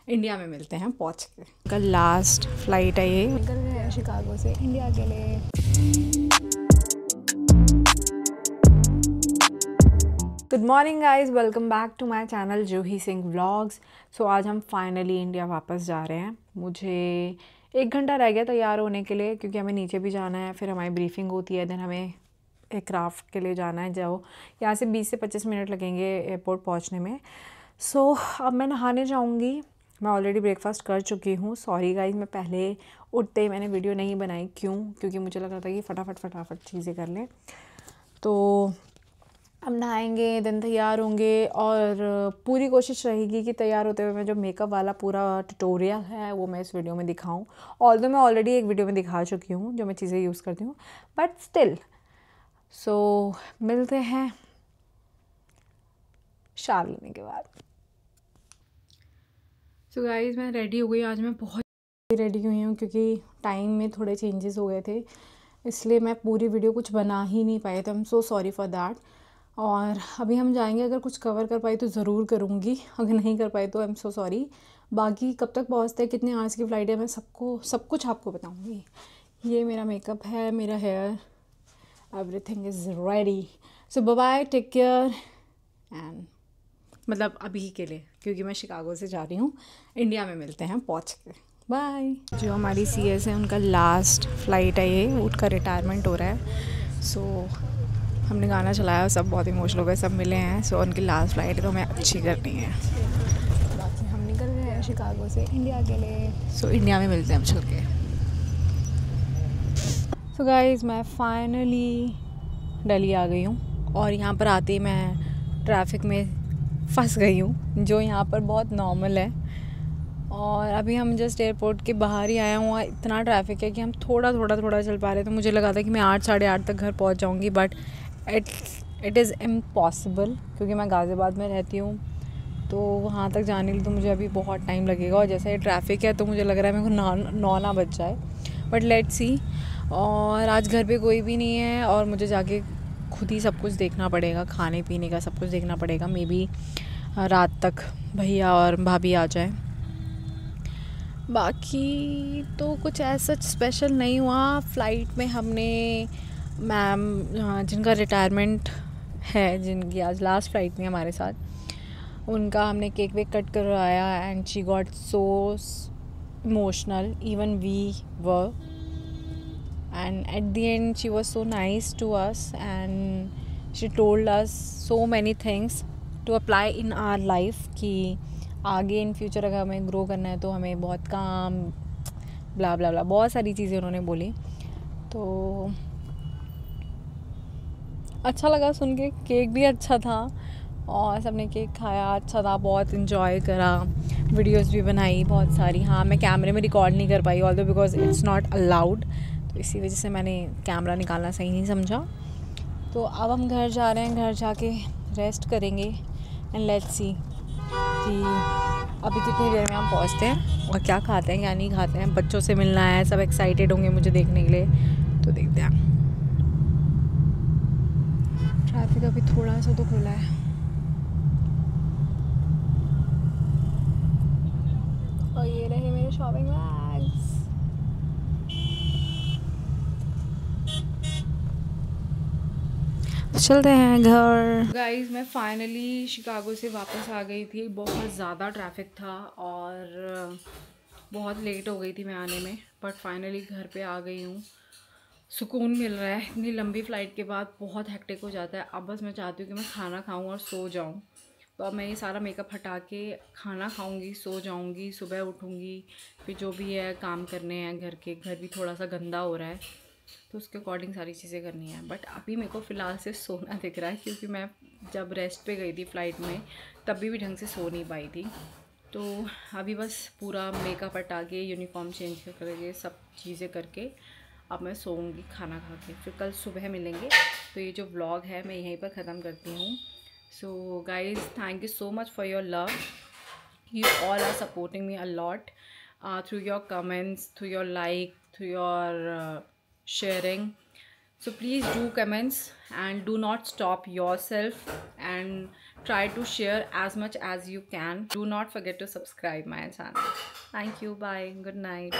India में मिलते हैं पहुँच के। कल लास्ट फ्लाइट है, ये निकल रहे हैं शिकागो से इंडिया के लिए। Good morning guys, welcome back to my channel Juhi Singh vlogs. So आज हम फाइनली इंडिया वापस जा रहे हैं। मुझे 1 घंटा रह गया तैयार होने के लिए, क्योंकि हमें नीचे भी जाना है, फिर हमारी ब्रीफिंग होती है, देन हमें एक क्राफ्ट के लिए जाना है। जाओ यहाँ से 20 से 25 मिनट लगेंगे एयरपोर्ट पहुँचने में। सो अब मैं नहाने जाऊँगी। मैं ऑलरेडी ब्रेकफास्ट कर चुकी हूँ। सॉरी गाइज, मैं पहले उठते ही मैंने वीडियो नहीं बनाई। क्योंकि मुझे लग रहा था कि फटाफट चीज़ें कर लें। तो अब नहाएंगे, दिन तैयार होंगे, और पूरी कोशिश रहेगी कि तैयार होते हुए मैं जो मेकअप वाला पूरा ट्यूटोरियल है वो मैं इस वीडियो में दिखाऊं। ऑल्दो मैं ऑलरेडी एक वीडियो में दिखा चुकी हूँ जो मैं चीज़ें यूज़ करती हूँ, बट स्टिल। सो मिलते हैं शावर लेने के बाद। सो गाइज, मैं रेडी हो गई। आज मैं बहुत रेडी हुई हूँ क्योंकि टाइम में थोड़े चेंजेस हो गए थे, इसलिए मैं पूरी वीडियो कुछ बना ही नहीं पाई। तो I am so sorry for that. और अभी हम जाएंगे, अगर कुछ कवर कर पाई तो ज़रूर करूँगी, अगर नहीं कर पाई तो आई एम सो सॉरी। बाकी कब तक पहुँचते हैं, कितने आवर्स की फ़्लाइट है, मैं सब कुछ आपको बताऊँगी। ये मेरा मेकअप है, मेरा hair, everything is ready. So bye bye, take care. And मतलब अभी के लिए, क्योंकि मैं शिकागो से जा रही हूँ, इंडिया में मिलते हैं पहुँच के। बाय। जो हमारी CS है उनका लास्ट फ्लाइट है, ये उनका रिटायरमेंट हो रहा है। सो हमने गाना चलाया, सब बहुत इमोशनल हो गए, सब मिले हैं। सो उनकी लास्ट फ्लाइट है तो हमें अच्छी करनी है। बाकी हम निकल रहे हैं शिकागो से इंडिया के लिए। सो इंडिया में मिलते हैं हम चल के। सो गाइज, मैं फाइनली दिल्ली आ गई हूँ, और यहाँ पर आते ही मैं ट्रैफिक में फंस गई हूँ, जो यहाँ पर बहुत नॉर्मल है। और अभी हम जस्ट एयरपोर्ट के बाहर ही आए हुआ, इतना ट्रैफिक है कि हम थोड़ा चल पा रहे थे। मुझे लगा था कि मैं 8 साढ़े 8 तक घर पहुँच जाऊँगी, बट इट इज़ इम्पॉसिबल, क्योंकि मैं गाज़ियाबाद में रहती हूँ। तो वहाँ तक जाने के लिए तो मुझे अभी बहुत टाइम लगेगा, और जैसा ये ट्रैफिक है तो मुझे लग रहा है मेरे को 9 ना बज जाए, बट लेट्स सी। और आज घर पे कोई भी नहीं है, और मुझे जाके खुद ही सब कुछ देखना पड़ेगा, खाने पीने का सब कुछ देखना पड़ेगा। मे बी रात तक भैया और भाभी आ जाए। बाकी तो कुछ ऐसा स्पेशल नहीं हुआ। फ़्लाइट में हमने मैम जिनका रिटायरमेंट है, जिनकी आज लास्ट फ़्लाइट में हमारे साथ, उनका हमने केक वेक कट करवाया, and she got so emotional, even we were, and at the end she was so nice to us, and she told us so many things to apply in our life कि आगे in future अगर हमें grow करना है तो हमें बहुत काम ब्ला ब्ला ब्ला बहुत सारी चीज़ें उन्होंने बोली। तो अच्छा लगा सुन के। केक भी अच्छा था, और सबने केक खाया, अच्छा था, बहुत इन्जॉय करा, वीडियोस भी बनाई बहुत सारी। हाँ, मैं कैमरे में रिकॉर्ड नहीं कर पाई, although because it's not allowed, तो इसी वजह से मैंने कैमरा निकालना सही नहीं समझा। तो अब हम घर जा रहे हैं, घर जाके रेस्ट करेंगे, एंड लेट्स सी कि अभी कितनी देर में हम पहुंचते हैं, और क्या खाते हैं क्या नहीं खाते हैं। बच्चों से मिलना है, सब एक्साइटेड होंगे मुझे देखने के लिए, तो देखते हैं। ट्रैफिक अभी थोड़ा सा तो खुला है, और ये रहे मेरे शॉपिंग बैग्स। चलते हैं घर। गाइस, मैं फाइनली शिकागो से वापस आ गई थी। बहुत ज़्यादा ट्रैफिक था, और बहुत लेट हो गई थी मैं आने में, बट फाइनली घर पे आ गई हूँ। सुकून मिल रहा है। इतनी लंबी फ़्लाइट के बाद बहुत हेक्टिक हो जाता है। अब बस मैं चाहती हूँ कि मैं खाना खाऊँ और सो जाऊँ। तो अब मैं ये सारा मेकअप हटा के खाना खाऊँगी, सो जाऊँगी, सुबह उठूँगी, फिर जो भी है काम करने हैं घर के। घर भी थोड़ा सा गंदा हो रहा है, तो उसके अकॉर्डिंग सारी चीज़ें करनी है। बट अभी मेरे को फ़िलहाल से सोना दिख रहा है, क्योंकि मैं जब रेस्ट पे गई थी फ़्लाइट में तभी भी ढंग से सो नहीं पाई थी। तो अभी बस पूरा मेकअप हटा के, यूनिफॉर्म चेंज करके, सब चीज़ें करके अब मैं सोऊंगी खाना खा के। फिर कल सुबह मिलेंगे। तो ये जो व्लॉग है मैं यहीं पर ख़त्म करती हूँ। So guys, thank you so much for your love. You all are supporting me a lot through your comments, through your like, through your sharing. So please do comments and do not stop yourself and try to share as much as you can. Do not forget to subscribe my channel. Thank you. Bye. Good night.